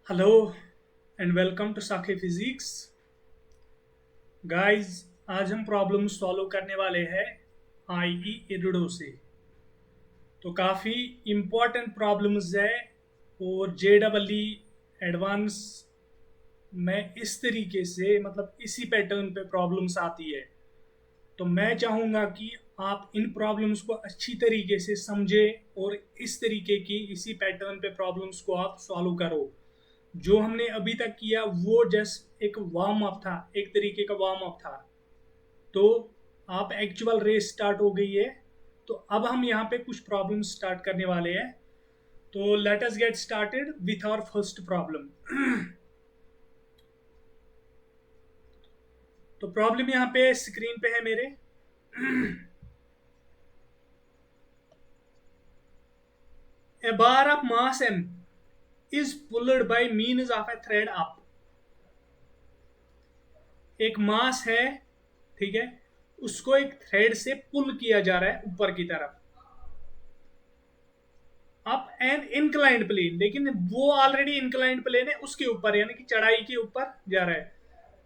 Hello and welcome to साखे physics guys. आज हम प्रॉब्लम सॉल्व करने वाले हैं आईई इरिडो से। तो काफ़ी इम्पोर्टेंट प्रॉब्लम्स है और जे डबल ई एडवांस में इस तरीके से मतलब इसी पैटर्न पे प्रॉब्लम्स आती है। तो मैं चाहूँगा कि आप इन प्रॉब्लम्स को अच्छी तरीके से समझें और इस तरीके की इसी पैटर्न पे प्रॉब्लम्स को आप सॉल्व करो। जो हमने अभी तक किया वो जस्ट एक वार्म अप था, एक तरीके का वार्म अप था। तो आप एक्चुअल रेस स्टार्ट हो गई है। तो अब हम यहाँ पे कुछ प्रॉब्लम स्टार्ट करने वाले हैं। तो let us get started with our first problem. तो प्रॉब्लम यहाँ पे स्क्रीन पे है मेरे। A bar of mass m is pulled by means of a thread up। एक मास है, ठीक है, उसको एक थ्रेड से पुल किया जा रहा है ऊपर की तरफ, अप एन इंक्लाइंड प्लेन। लेकिन वो ऑलरेडी इंक्लाइंड प्लेन है, उसके ऊपर यानी कि चढ़ाई के ऊपर जा रहा है।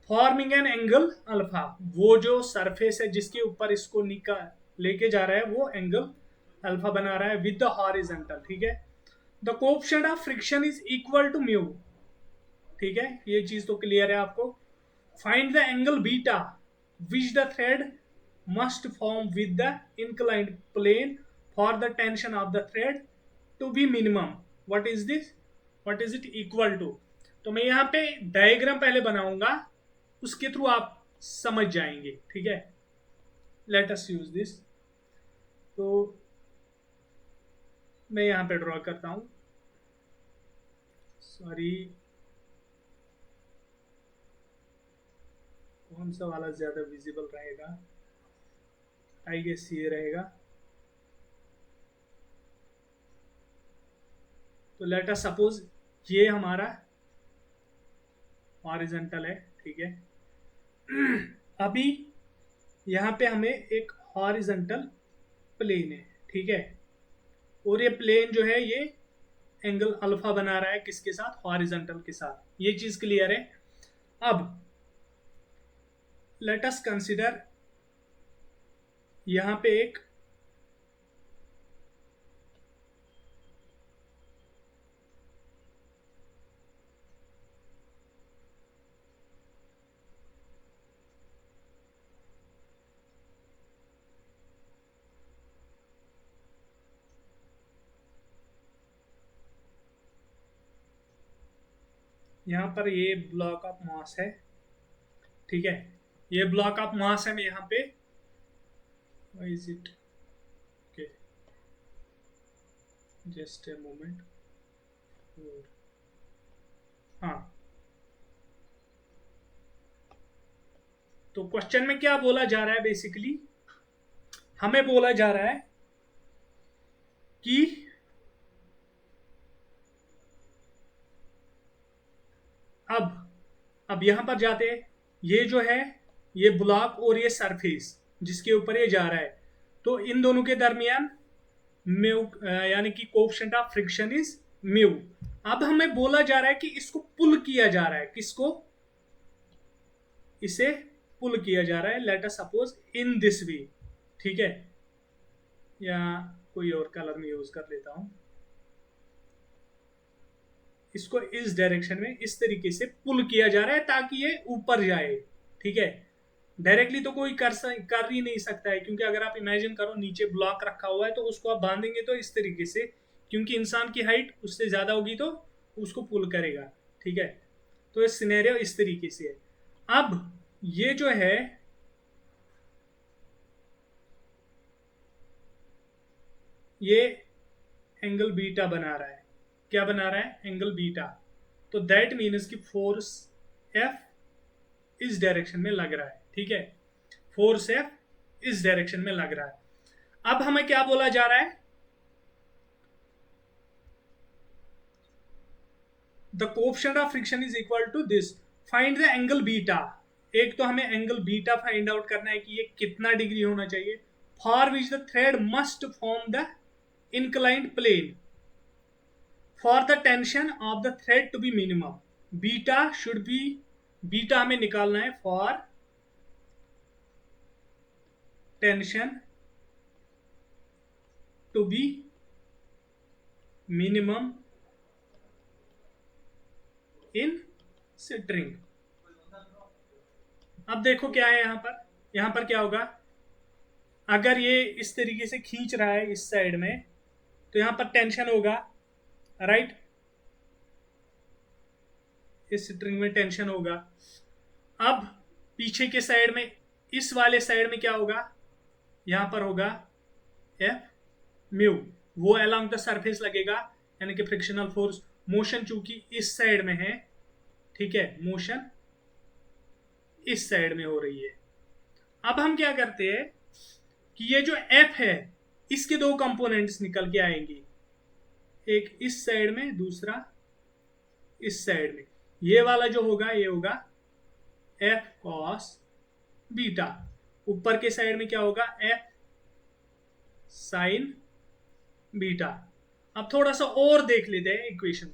फॉर्मिंग एन एंगल अल्फा, वो जो सरफेस है जिसके ऊपर इसको लेके जा रहा है वो एंगल अल्फा बना रहा है विद द हॉरिजॉन्टल। ठीक है, the coefficient of friction is equal to mu. ठीक है, ये चीज तो क्लियर है आपको। Find the angle beta which the thread must form with the inclined plane for the tension of the thread to be minimum. What is this, what is it equal to. तो मैं यहाँ पे diagram पहले बनाऊंगा, उसके through आप समझ जाएंगे। ठीक है, लेट अस यूज दिस। तो मैं यहाँ पे ड्रॉ करता हूँ, सॉरी कौन सा वाला ज्यादा विजिबल रहेगा, आई गेस ये रहेगा। तो लेट अस सपोज ये हमारा हॉरिजॉन्टल है। ठीक है, अभी यहाँ पे हमें एक हॉरिजॉन्टल प्लेन है। ठीक है, और ये प्लेन जो है ये एंगल अल्फा बना रहा है किसके साथ, हॉरिजॉन्टल के साथ। ये चीज क्लियर है। अब लेट अस कंसिडर यहाँ पे एक यहाँ पर ये ब्लॉक ऑफ मास है। ठीक है, ये ब्लॉक ऑफ मास है। मैं यहाँ पे is it okay, just a moment. हाँ, तो क्वेश्चन में क्या बोला जा रहा है, बेसिकली हमें बोला जा रहा है कि अब यहां पर जाते हैं, ये जो है ये ब्लॉक और ये सरफेस जिसके ऊपर ये जा रहा है, तो इन दोनों के दरमियान म्यू यानी कि coefficient of friction is mu. अब हमें बोला जा रहा है कि इसको पुल किया जा रहा है, किसको, इसे पुल किया जा रहा है। Let us suppose in this way. ठीक है, या कोई और कलर में यूज कर लेता हूं, इसको इस डायरेक्शन में इस तरीके से पुल किया जा रहा है ताकि ये ऊपर जाए। ठीक है, डायरेक्टली तो कोई कर ही नहीं सकता है, क्योंकि अगर आप इमेजिन करो नीचे ब्लॉक रखा हुआ है तो उसको आप बांधेंगे तो इस तरीके से, क्योंकि इंसान की हाइट उससे ज्यादा होगी तो उसको पुल करेगा। ठीक है, तो ये सिनेरियो इस तरीके से है। अब ये जो है ये एंगल बीटा बना रहा है। क्या बना रहा है, एंगल बीटा। तो दैट मीन्स कि फोर्स एफ इस डायरेक्शन में लग रहा है। ठीक है, फोर्स एफ इस डायरेक्शन में लग रहा है। अब हमें क्या बोला जा रहा है, the coefficient of friction is equal to this, find the angle beta. एक तो हमें एंगल बीटा फाइंड आउट करना है कि ये कितना डिग्री होना चाहिए, for which the thread must form the inclined plane for the tension of the thread to be minimum, beta should be, beta हमें निकालना है for tension to be minimum in string. अब देखो क्या है यहां पर क्या होगा, अगर ये इस तरीके से खींच रहा है इस साइड में तो यहां पर टेंशन होगा, राइट, इस स्ट्रिंग में टेंशन होगा। अब पीछे के साइड में, इस वाले साइड में क्या होगा, यहां पर होगा एफ म्यू, वो अलोंग द सरफेस लगेगा, यानी कि फ्रिक्शनल फोर्स। मोशन चूंकि इस साइड में है, ठीक है, मोशन इस साइड में हो रही है। अब हम क्या करते हैं कि ये जो एफ है इसके दो कंपोनेंट्स निकल के आएंगे, एक इस साइड में, दूसरा इस साइड में। ये वाला जो होगा ये होगा एफ कॉस बीटा, ऊपर के साइड में क्या होगा, एफ साइन बीटा। अब थोड़ा सा और देख लेते हैं इक्वेशन।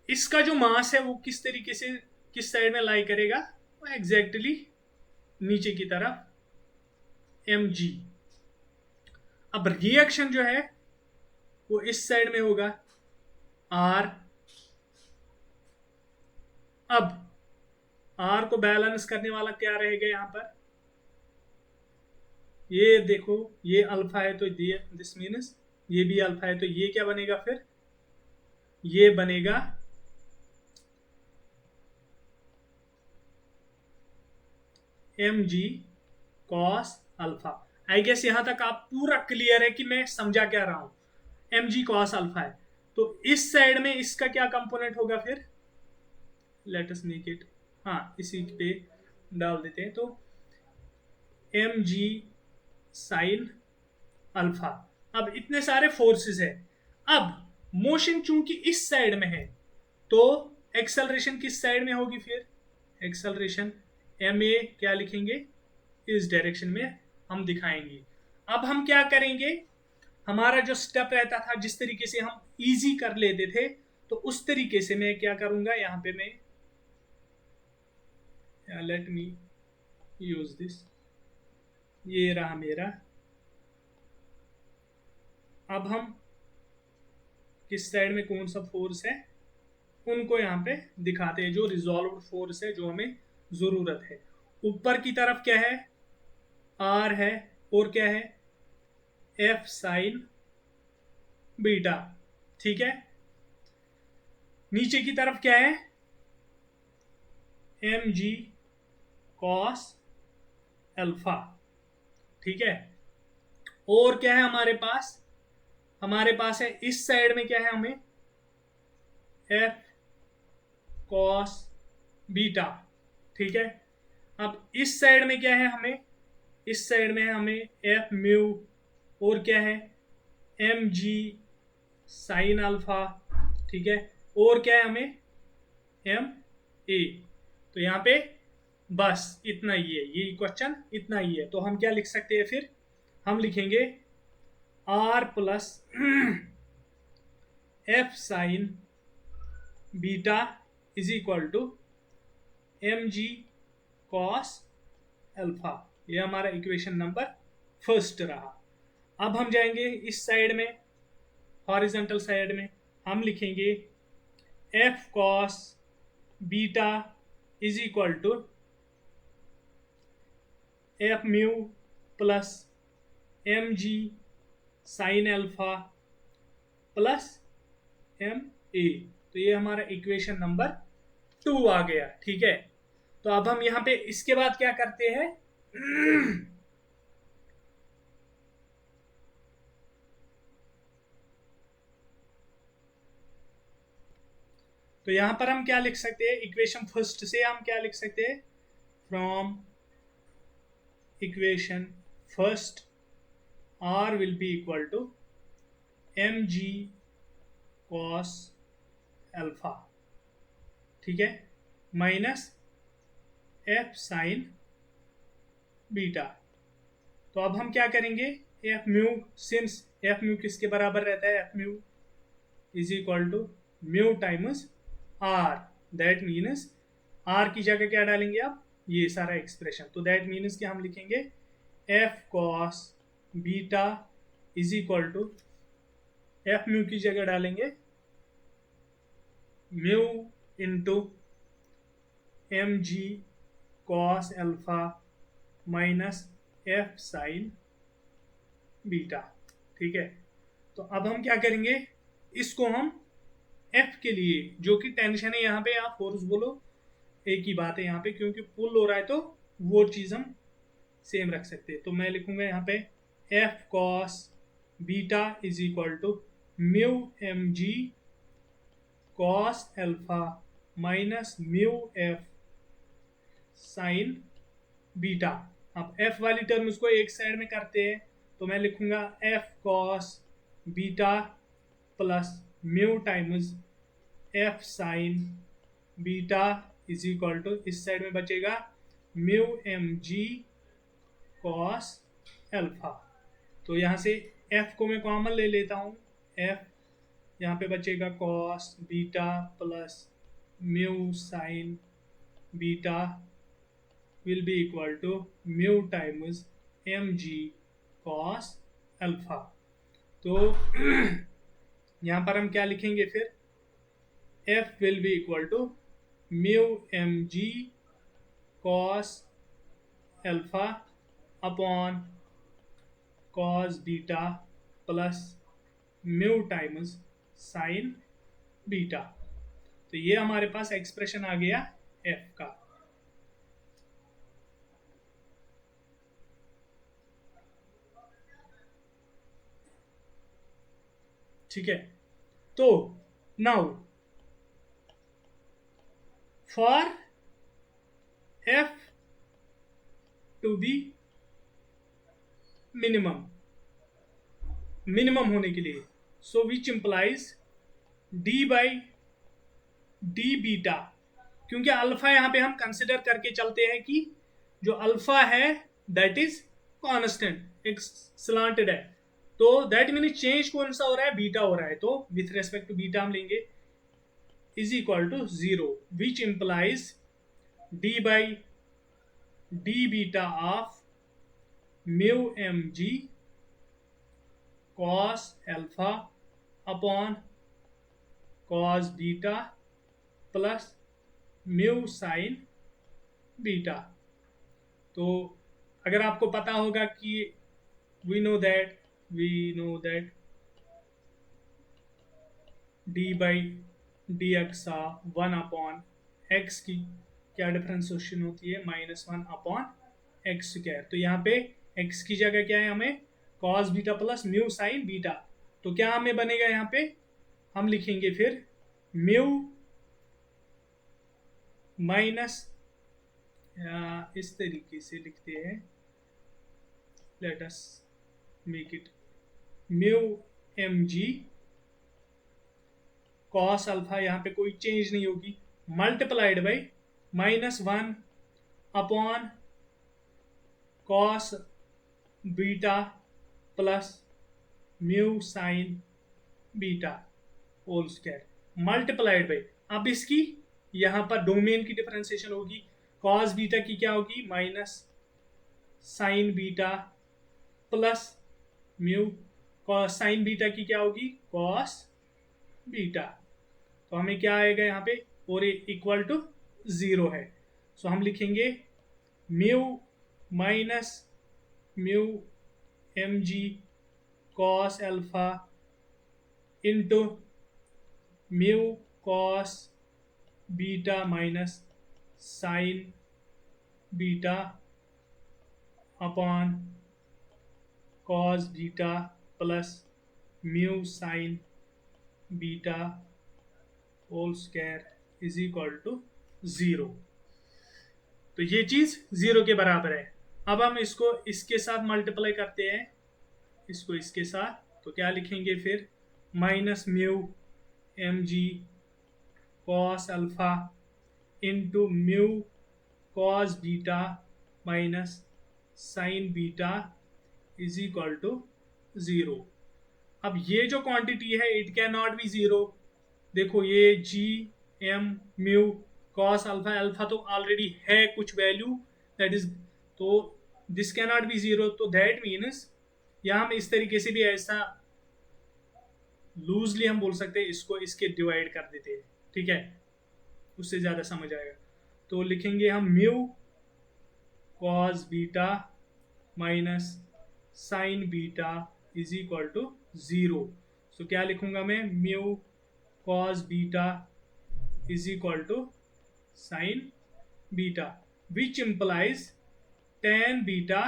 इसका जो मास है वो किस तरीके से किस साइड में लाई करेगा, वो एग्जैक्टली नीचे की तरफ mg। अब रिएक्शन जो है वो इस साइड में होगा r। अब r को बैलेंस करने वाला क्या रहेगा यहां पर, ये देखो, ये अल्फा है तो दिस मीन्स ये भी अल्फा है, तो ये क्या बनेगा फिर, ये बनेगा mg cos alpha. I guess यहां तक आप पूरा क्लियर है कि मैं समझा क्या रहा हूं। mg cos अल्फा है तो इस साइड में इसका क्या कंपोनेंट होगा फिर, लेट अस मेक इट, हाँ इसी पे डाल देते हैं, तो mg sin अल्फा। अब इतने सारे फोर्सेस है, अब मोशन चूंकि इस साइड में है तो एक्सेलरेशन किस साइड में होगी, फिर एक्सेलरेशन ma क्या लिखेंगे, इस डायरेक्शन में हम दिखाएंगे। अब हम क्या करेंगे, हमारा जो स्टेप रहता था जिस तरीके से हम इजी कर लेते थे, तो उस तरीके से मैं क्या करूंगा, यहां पे मैं लेट मी यूज दिस, ये रहा मेरा। अब हम किस साइड में कौन सा फोर्स है उनको यहां पे दिखाते हैं, जो रिजॉल्व फोर्स है जो हमें जरूरत है। ऊपर की तरफ क्या है, आर है, और क्या है, एफ साइन बीटा, ठीक है। नीचे की तरफ क्या है, एम जी कॉस अल्फा, ठीक है। और क्या है हमारे पास है इस साइड में क्या है, हमें एफ कॉस बीटा, ठीक है। अब इस साइड में क्या है, इस साइड में हमें एफ म्यू, और क्या है, एम जी साइन अल्फा, ठीक है। और क्या है हमें, एम ए। तो यहां पे बस इतना ही है, ये क्वेश्चन इतना ही है। तो हम क्या लिख सकते हैं फिर, हम लिखेंगे R plus F sine beta is equal to M G cos alpha. ये हमारा इक्वेशन नंबर फर्स्ट रहा। अब हम जाएंगे इस साइड में, हॉरिजॉन्टल साइड में, हम लिखेंगे F cos beta is equal to F mu plus M ji sine alpha plus M A. तो ये हमारा इक्वेशन नंबर 2 आ गया, ठीक है। तो अब हम यहां पे इसके बाद क्या करते हैं तो यहां पर हम क्या लिख सकते हैं, इक्वेशन फर्स्ट से हम क्या लिख सकते हैं, from equation first R will be equal to mg cos alpha, ठीक है, माइनस एफ साइन बीटा। तो अब हम क्या करेंगे, F mu, since F mu किसके बराबर रहता है, F mu is equal to mu times R. That means R की जगह क्या डालेंगे आप, ये सारा एक्सप्रेशन। तो दैट मीन्स कि हम लिखेंगे F cos beta is equal to, F mu की जगह डालेंगे म्यू इंटू एम जी cos alpha minus F sine beta. ठीक है, तो अब हम क्या करेंगे, इसको हम एफ के लिए जो कि टेंशन है यहाँ पे, आप फोर्स बोलो एक ही बात है यहाँ पे, क्योंकि पुल हो रहा है तो वो चीज हम सेम रख सकते हैं। तो मैं लिखूंगा यहाँ पे F cos beta is equal to mu M ji cos alpha minus mu F sine beta. अब एफ वाली टर्म उसको एक साइड में करते हैं, तो मैं लिखूंगा F cos beta plus mu times F sine beta is equal to, इस साइड में बचेगा म्यू एम जी कॉस अल्फा। तो यहाँ से एफ को मैं कॉमन ले लेता हूँ, एफ यहाँ पे बचेगा cos beta plus mu sine beta will be equal to mu times M ji cos alpha. तो यहाँ पर हम क्या लिखेंगे फिर, F will be equal to mu M ji cos alpha upon cos beta plus mu times sine beta. तो ये हमारे पास एक्सप्रेशन आ गया एफ का। ठीक है, तो now for F to be minimum, minimum होने के लिए, so which implies D by D beta, क्योंकि अल्फा यहां पे हम कंसिडर करके चलते हैं कि जो अल्फा है दैट इज कांस्टेंट, एक स्लांटेड है, तो दैट मीन चेंज कौन सा हो रहा है, बीटा हो रहा है, तो विथ रेस्पेक्ट टू बीटा हम लेंगे is equal to 0, which implies D by D beta of mu M ji cos alpha upon cos beta plus mu sine beta. तो अगर आपको पता होगा कि we know that D by D X one upon X की क्या differentiation होती है, -1 अपॉन एक्स स्क्वायर। तो यहाँ पे एक्स की जगह क्या है, हमें cos beta plus mu sine beta. तो क्या हमें बनेगा, यहाँ पे हम लिखेंगे फिर म्यू माइनस, इस तरीके से लिखते हैं, let us make it mu M ji cos alpha, यहाँ पे कोई चेंज नहीं होगी, multiplied by -1 upon cos beta plus mu sine beta whole square multiplied by, अब इसकी यहाँ पर डोमेन की डिफरेंशिएशन होगी, कॉस बीटा की क्या होगी minus sine beta plus mu, cos sine beta की क्या होगी कॉस बीटा। तो हमें क्या आएगा यहाँ पे, और इक्वल टू 0 है, सो हम लिखेंगे mu minus mu M ji cos alpha into mu cos beta minus sine beta upon cos beta plus mu sine beta whole square is equal to 0। तो ये चीज 0 के बराबर है। अब हम इसको इसके साथ मल्टीप्लाई करते हैं, इसको इसके साथ, तो क्या लिखेंगे फिर minus mu M ji cos alpha into mu cos beta minus sine beta is equal to 0। अब ये जो क्वांटिटी है it can not be zero. देखो ये G M mu cos alpha, alpha तो ऑलरेडी है कुछ वैल्यू दैट इज, तो this can not be zero. तो दैट मीन्स या हम इस तरीके से भी ऐसा लूजली हम बोल सकते हैं, इसको इसके डिवाइड कर देते हैं, ठीक है, उससे ज्यादा समझ आएगा। तो लिखेंगे हम mu cos beta minus sine beta is equal to zero. So क्या लिखूंगा मैं, mu cos beta is equal to sine beta, which implies tan beta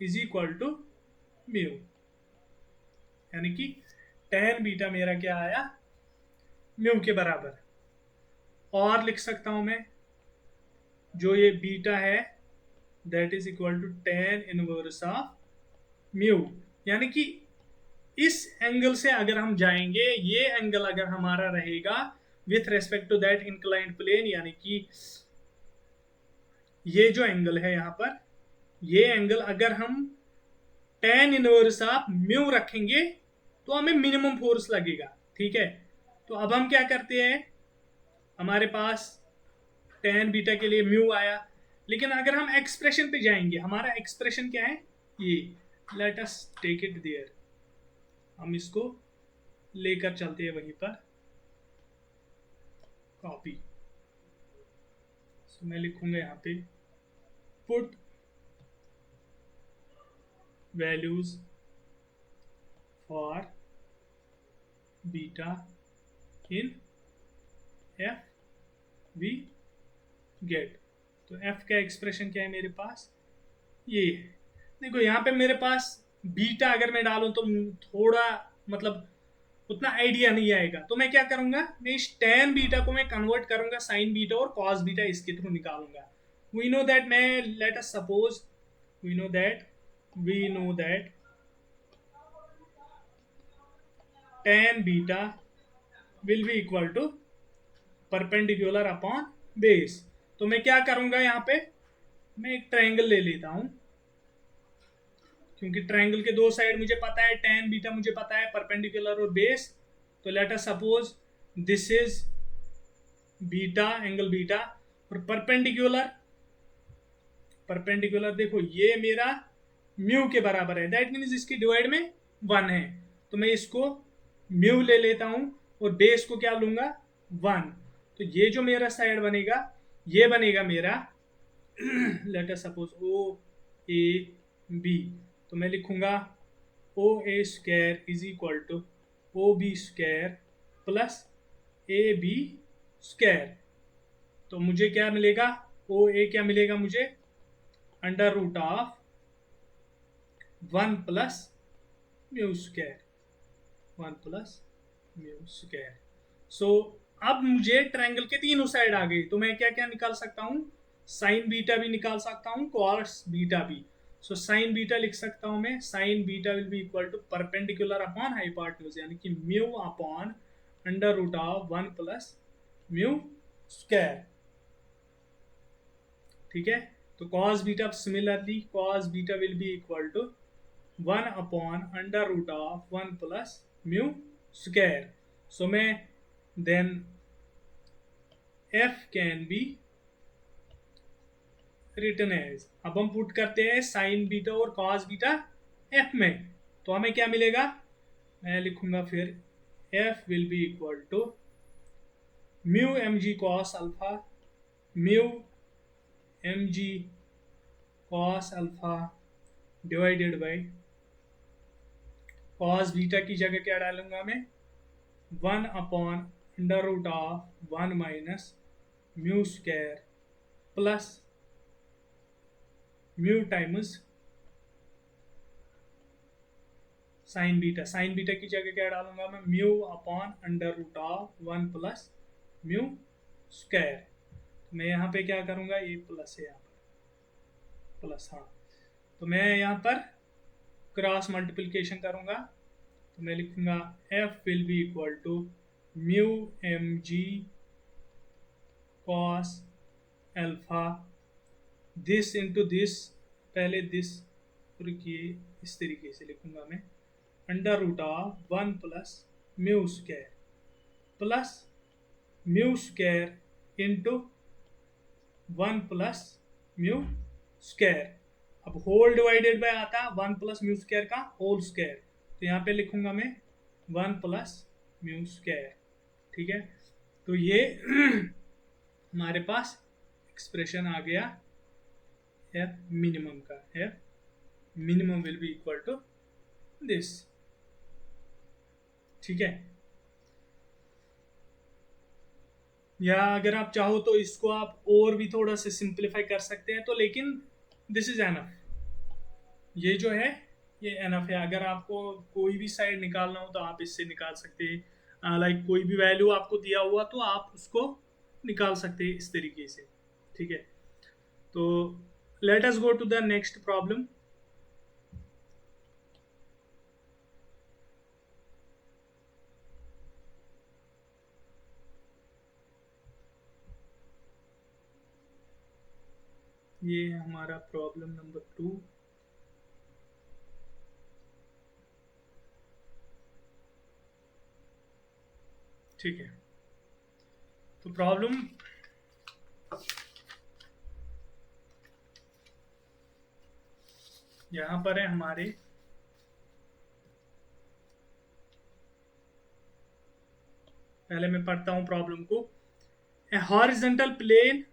is equal to mu, यानी कि टेन बीटा मेरा क्या आया, म्यू के बराबर। और लिख सकता हूं मैं जो ये बीटा है that is equal to tan inverse of mu, यानी कि इस एंगल से अगर हम जाएंगे, ये एंगल अगर हमारा रहेगा with respect to that inclined plane, यानी कि ये जो एंगल है यहां पर, ये एंगल अगर हम टेन इनवर्स ऑफ म्यू रखेंगे तो हमें मिनिमम फोर्स लगेगा, ठीक है। तो अब हम क्या करते हैं, हमारे पास टेन बीटा के लिए म्यू आया, लेकिन अगर हम एक्सप्रेशन पे जाएंगे, हमारा एक्सप्रेशन क्या है ये, let us take it there, हम इसको लेकर चलते हैं वहीं पर, कॉपी। तो मैं लिखूंगा यहाँ पे put values for beta in F we get. तो एफ का एक्सप्रेशन क्या है मेरे पास, ये है। देखो यहाँ पे मेरे पास बीटा अगर मैं डालूं तो थोड़ा मतलब उतना आइडिया नहीं आएगा, तो मैं क्या करूंगा, मैं इस टेन बीटा को मैं कन्वर्ट करूंगा साइन बीटा और कॉस बीटा इसके थ्रू निकालूंगा। वी नो दैट, मैं let us suppose we know that tan beta will be equal to perpendicular upon base. तो मैं क्या करूंगा, यहाँ पे मैं एक ट्रायंगल ले लेता हूं, क्योंकि ट्रायंगल के दो साइड मुझे पता है, टेन बीटा मुझे पता है, परपेंडिकुलर और बेस। तो let us suppose this is beta, angle beta, और परपेंडिकुलर देखो ये मेरा म्यू के बराबर है, दैट मीन्स इसकी डिवाइड में वन है, तो मैं इसको म्यू ले लेता हूं और बेस को क्या लूंगा, वन। तो ये जो मेरा साइड बनेगा ये बनेगा मेरा let us suppose O A B. तो मैं लिखूंगा O A square is equal to O B square plus A B square. तो मुझे क्या मिलेगा, ओ ए क्या मिलेगा मुझे, under root of one plus mu square, one plus mu square. So अब मुझे ट्रायंगल के तीनों साइड आ गई, तो मैं क्या क्या निकाल सकता हूं, साइन बीटा भी निकाल सकता हूं, कॉस बीटा भी। सो साइन बीटा लिख सकता हूं मैं, sine beta will be equal to perpendicular upon hypotenuse, यानी कि mu upon under root of one plus mu square, ठीक है। तो cos beta similarly cos beta will be equal to one upon under root of one plus mu square. So मैं then F can be written as, अब हम put करते हैं sine beta और cos beta F में, तो हमें क्या मिलेगा, मैं लिखूंगा फिर F will be equal to mu M ji cos alpha, mu M ji cos alpha divided by cos beta की जगह क्या डालूंगा मैं, one upon under root of one minus mu square plus mu times sine beta, sine beta की जगह क्या डालूंगा मैं, mu upon under root of one plus mu square. तो मैं यहाँ पे क्या करूंगा, ये प्लस है यहाँ पर प्लस, हाँ, तो मैं यहाँ पर क्रॉस मल्टीप्लिकेशन करूंगा, तो मैं लिखूंगा F will be equal to mu M ji cos alpha, this into this, पहले दिस रुकिए इस तरीके से लिखूंगा मैं, under root of 1 plus mu square plus mu square into 1 plus mu square. अब होल डिवाइडेड बाय आता है 1 प्लस म्यू स्क्वायर का होल स्क्वायर, तो यहाँ पे लिखूंगा मैं 1 प्लस म्यू स्क्वायर। ठीक है, तो ये हमारे पास एक्सप्रेशन आ गया एफ मिनिमम का। F minimum will be equal to this. ठीक है, या अगर आप चाहो तो इसको आप और भी थोड़ा सा सिंप्लीफाई कर सकते हैं, तो लेकिन दिस इज एनफ। ये जो है ये एनफ है। अगर आपको कोई भी साइड निकालना हो तो आप इससे निकाल सकते हैं। लाइक कोई भी वैल्यू आपको दिया हुआ तो आप उसको निकाल सकते हैं इस तरीके से। ठीक है, तो let us go to the next problem. ये हमारा प्रॉब्लम नंबर 2। ठीक है, तो प्रॉब्लम यहां पर है हमारे। पहले मैं पढ़ता हूं प्रॉब्लम को। A horizontal plane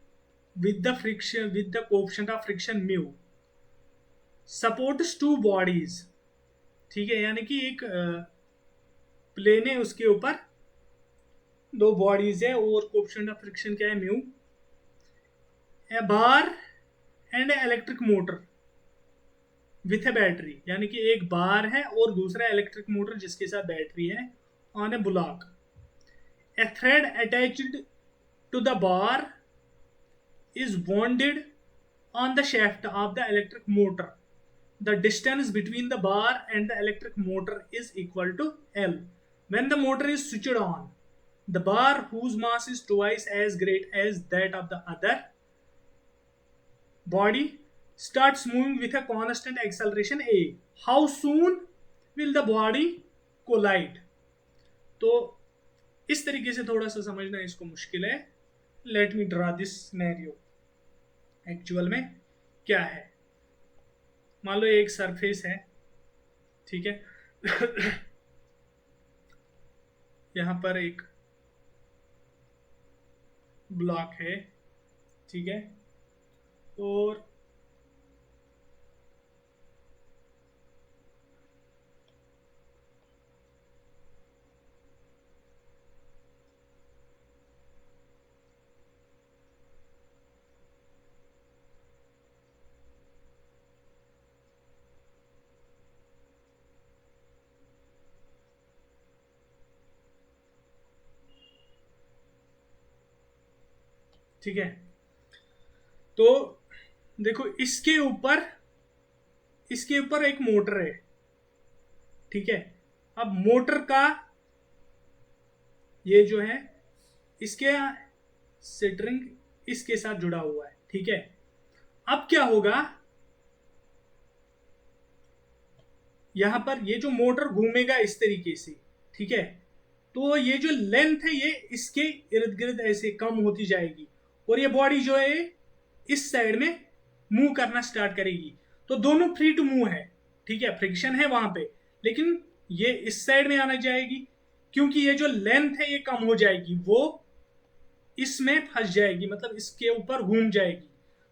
with the friction with the coefficient of friction mu supports two bodies। ठीक है, यानी कि एक प्लेन है, उसके ऊपर दो बॉडीज है और कोएफिशिएंट ऑफ फ्रिक्शन क्या है, mu. A bar and electric motor with A battery, यानी कि एक बार है और दूसरा इलेक्ट्रिक मोटर जिसके साथ बैटरी है, on a block. A thread attached to the bar is wounded on the shaft of the electric motor. The distance between the bar and the electric motor is equal to L. When the motor is switched on, the bar, whose mass is twice as great as that of the other body, starts moving with a constant acceleration a. How soon will the body collide? तो इस तरीके से थोड़ा सा समझना इसको मुश्किल है। Let me draw this scenario. Actual में क्या है, मान लो एक सरफेस है। ठीक है यहां पर एक ब्लॉक है। ठीक है, और ठीक है, तो देखो इसके ऊपर एक मोटर है। ठीक है, अब मोटर का ये जो है इसके स्ट्रिंग इसके साथ जुड़ा हुआ है। ठीक है, अब क्या होगा, यहां पर ये जो मोटर घूमेगा इस तरीके से। ठीक है, तो ये जो लेंथ है ये इसके इर्द गिर्द ऐसे कम होती जाएगी और ये बॉडी जो है इस साइड में मूव करना स्टार्ट करेगी। तो दोनों फ्री टू मूव है। ठीक है, फ्रिक्शन है वहां पे, लेकिन ये इस साइड में आना जाएगी क्योंकि ये जो लेंथ है ये कम हो जाएगी, वो इसमें फंस जाएगी, मतलब इसके ऊपर घूम जाएगी।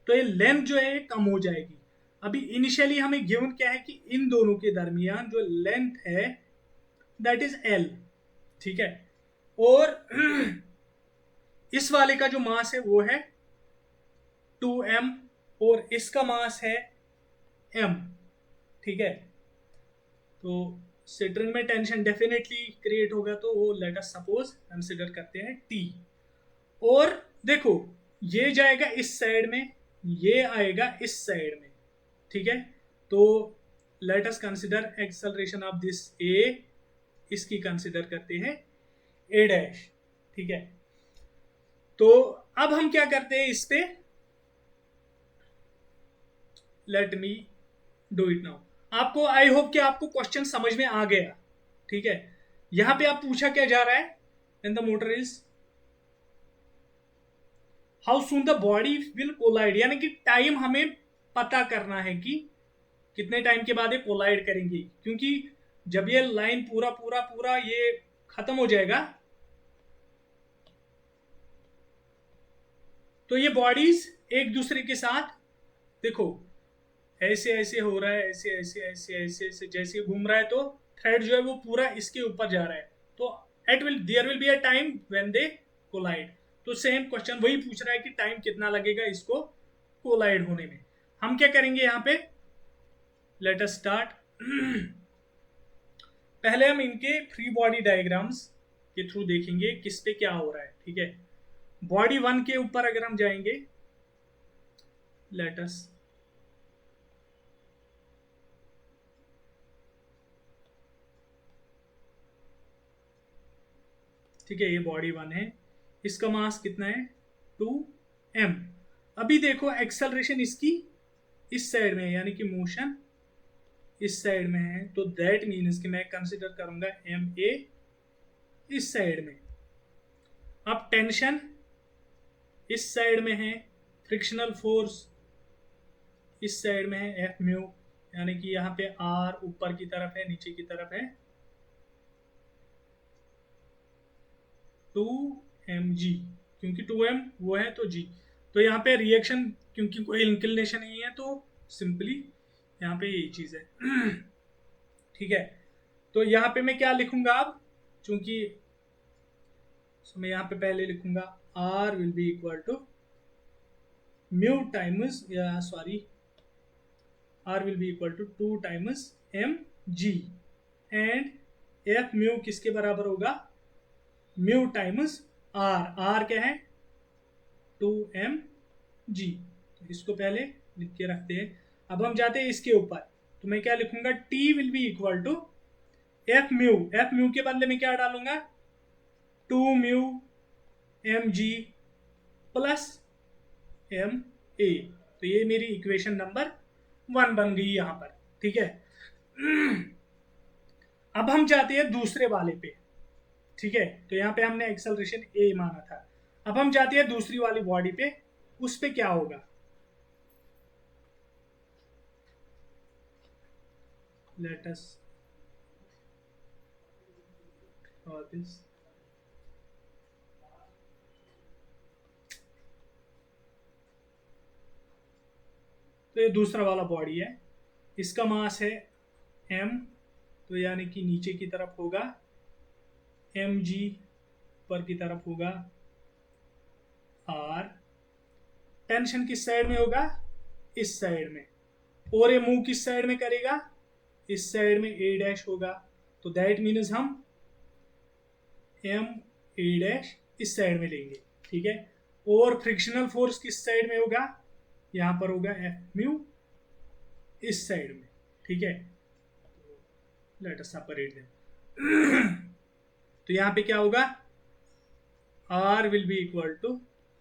तो ये लेंथ जो है कम हो जाएगी। अभी इनिशियली हमें गिवन क्या है कि इन दोनों के दरमियान जो लेंथ है दैट इज एल। ठीक है, और इस वाले का जो मास है वो है 2m और इसका मास है m। ठीक है, तो स्ट्रिंग में टेंशन डेफिनेटली क्रिएट होगा, तो वो लेट अस सपोज कंसिडर करते हैं t। और देखो ये जाएगा इस साइड में, ये आएगा इस साइड में। ठीक है, तो let us consider acceleration of this a, इसकी कंसिडर करते हैं a डैश। ठीक है, तो अब हम क्या करते हैं इस पे, let me do it now. आपको आई होप कि आपको क्वेश्चन समझ में आ गया, ठीक है। यहां पे आप पूछा क्या जा रहा है, and the motor is how soon the body will collide, यानी कि टाइम हमें पता करना है कि कितने टाइम के बाद ये कोलाइड करेंगी, क्योंकि जब ये लाइन पूरा पूरा पूरा ये खत्म हो जाएगा तो ये बॉडीज एक दूसरे के साथ, देखो ऐसे ऐसे हो रहा है, ऐसे ऐसे ऐसे ऐसे ऐसे जैसे घूम रहा है, तो थ्रेड जो है वो पूरा इसके ऊपर जा रहा है, तो at will there will be a time when they collide. तो सेम क्वेश्चन वही पूछ रहा है कि टाइम कितना लगेगा इसको कोलाइड होने में। हम क्या करेंगे यहाँ पे, लेट अस स्टार्ट। पहले हम इनके फ्री बॉडी डायग्राम्स के थ्रू देखेंगे किस पे क्या हो रहा है, ठीक है। बॉडी 1 के ऊपर अगर हम जाएंगे, लेट अस ठीक है, ये बॉडी 1 है, इसका मास कितना है 2m। अभी देखो एक्सेलरेशन इसकी इस साइड में है, यानी कि मोशन इस साइड में है, तो दैट मीन्स कि मैं कंसिडर करूंगा ma इस साइड में। अब टेंशन इस साइड में है, फ्रिक्शनल फोर्स इस साइड में है एफ म्यू, यानी कि यहाँ पे r ऊपर की तरफ है, नीचे की तरफ है 2mg, क्योंकि 2m वो है तो g। तो यहाँ पे रिएक्शन क्योंकि कोई इंक्लिनेशन नहीं है तो सिंपली यहाँ पे यही चीज है। ठीक है, तो यहाँ पे मैं क्या लिखूंगा अब, चूंकि मैं यहाँ पे पहले लिखूंगा r will be equal to mu times, या sorry r will be equal to 2 times mg, and f mu किसके बराबर होगा, म्यू टाइम्स r क्या है 2mg। तो इसको पहले लिख के रखते हैं। अब हम जाते हैं इसके ऊपर, तो मैं क्या लिखूंगा, t will be equal to f mu के बदले में क्या डालूंगा 2 म्यू mg प्लस ma। तो ये मेरी इक्वेशन नंबर 1 बन गई यहां पर, ठीक है। अब हम जाते हैं दूसरे वाले पे, ठीक है। तो यहाँ पे हमने एक्सेलरेशन a माना था, अब हम जाते हैं दूसरी वाली बॉडी पे, उस पे क्या होगा, लेट अस draw this। तो ये दूसरा वाला बॉडी है, इसका मास है m, तो यानी कि नीचे की तरफ होगा mg, ऊपर की तरफ होगा r। टेंशन किस साइड में होगा, इस साइड में, और ये मूव किस साइड में करेगा, इस साइड में a डैश होगा, तो दैट मीन्स हम m a डैश इस साइड में लेंगे, ठीक है। और फ्रिक्शनल फोर्स किस साइड में होगा, यहां पर होगा एफ म्यू इस साइड में, ठीक है। Let us separate them. तो यहां पे क्या होगा, r will be equal to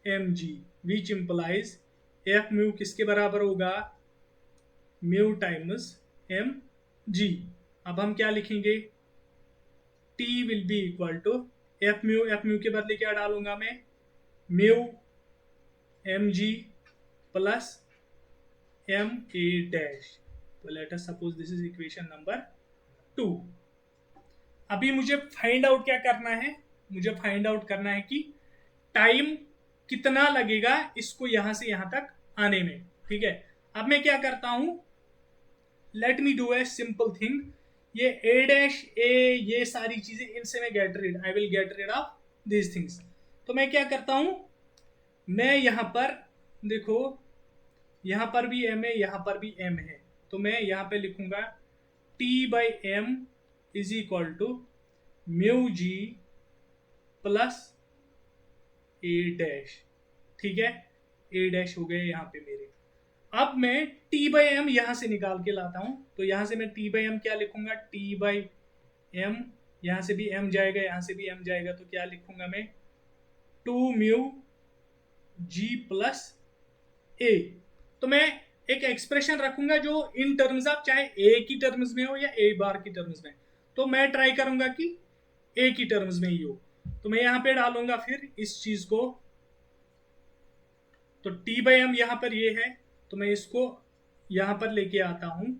mg, which implies F mu किसके बराबर होगा, म्यू टाइम्स mg। अब हम क्या लिखेंगे, t will be equal to F mu के बदले क्या डालूंगा मैं, mu mg plus m a dash. तो let us suppose this is equation number 2। अभी मुझे फाइंड आउट क्या करना है, मुझे फाइंड आउट करना है कि टाइम कितना लगेगा इसको यहां से यहां तक आने में, ठीक है। अब मैं क्या करता हूं, let me do a simple thing, ये a डैश a ये सारी चीजें इनसे मैं get rid, I will get rid of these things. तो मैं क्या करता हूं, मैं यहां पर देखो, यहां पर भी m है, यहां पर भी m है, तो मैं यहां पे लिखूंगा t by m is equal to mu g plus a dash, ठीक है। a डैश हो गए यहाँ पे मेरे। अब मैं t बाई एम यहां से निकाल के लाता हूं, तो यहां से मैं t बाई एम क्या लिखूंगा, t बाई एम, यहां से भी m जाएगा, यहां से भी m जाएगा, तो क्या लिखूंगा मैं 2 म्यू g प्लस a। तो मैं एक एक्सप्रेशन रखूंगा जो इन टर्म्स ऑफ चाहे ए की टर्म्स में हो या ए बार की टर्म्स में, तो मैं ट्राई करूंगा कि ए की टर्म्स में ही हो। तो मैं यहां पे डालूंगा फिर इस चीज को, तो टी बाई एम यहां पर ये है, तो मैं इसको यहां पर लेके आता हूं,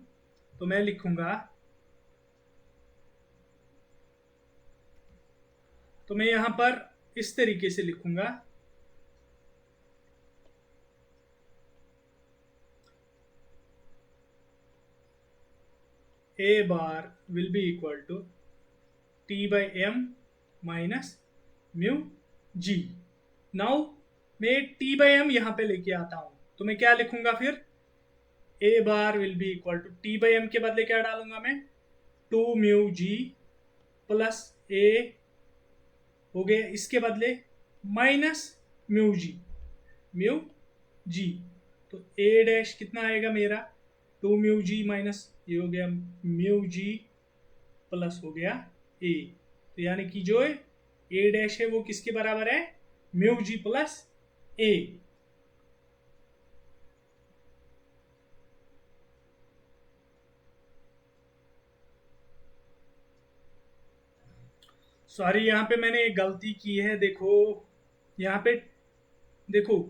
तो मैं लिखूंगा, तो मैं यहां पर इस तरीके से लिखूंगा, a bar will be equal to T by M minus mu g. Now मैं टी बाई एम यहां पे लेके आता हूं, तो मैं क्या लिखूंगा फिर, a bar will be equal to T by M के बदले क्या डालूंगा मैं, 2 म्यू जी प्लस ए हो गया, इसके बदले माइनस म्यू जी। तो ए डैश कितना आएगा मेरा, 2 म्यू जी माइनस ये हो गया म्यू जी प्लस हो गया ए। तो यानी कि जो ए डैश है वो किसके बराबर है, म्यू जी प्लस ए। सॉरी यहां पे मैंने एक गलती की है, देखो यहां पे देखो,